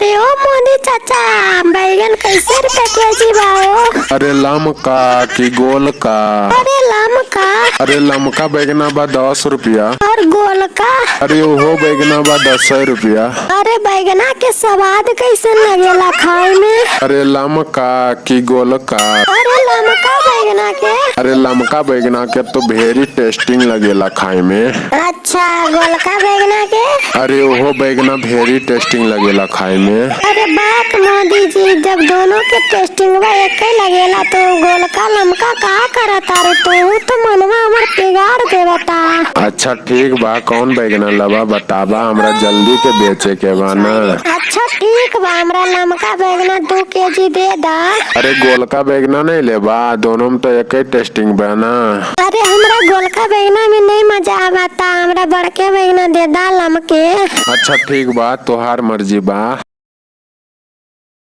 अरे ओ मोदी चाचा, बैगन कैसे रुपए केजी बा हो? अरे लमका की गोल का? अरे लमका। अरे लमका बैगना बा 10 रुपया। और गोल का? अरे ओहो बैगना बा 10 रुपया। अरे बैगना के स्वाद कैसे लगेला खाए में? अरे लमका की गोल का? अरे लमका बैगना के? अरे लमका बैगना के तो भेरी टेस्टिंग लगेला खाए में। अच्छा, गोलका बैगना के? अरे ओहो बैगना भेरी टेस्टिंग लगेला खाए में। अरे बात मोदी जी, जब दोनों के टेस्टिंग एक लगेला तो गोलका लमका का करता रे? तो मनवा हमार बिगाड़ देवता। अच्छा ठीक बा, कौन बैगना लबा बताबा, हमरा जल्दी के बेचे के बा ना। अच्छा ठीक बा, हमरा लमका बैगना 2 केजी दे दा। अरे गोलका बैगना नहीं लेबा? दोनों में तो एक ही टेस्टिंग बा ना। अरे हमरा गोलका बैगना में नहीं मजा आवता, हमरा बड़के बैगना दे दा लमके। अच्छा ठीक बा, तोहार मर्जी बा।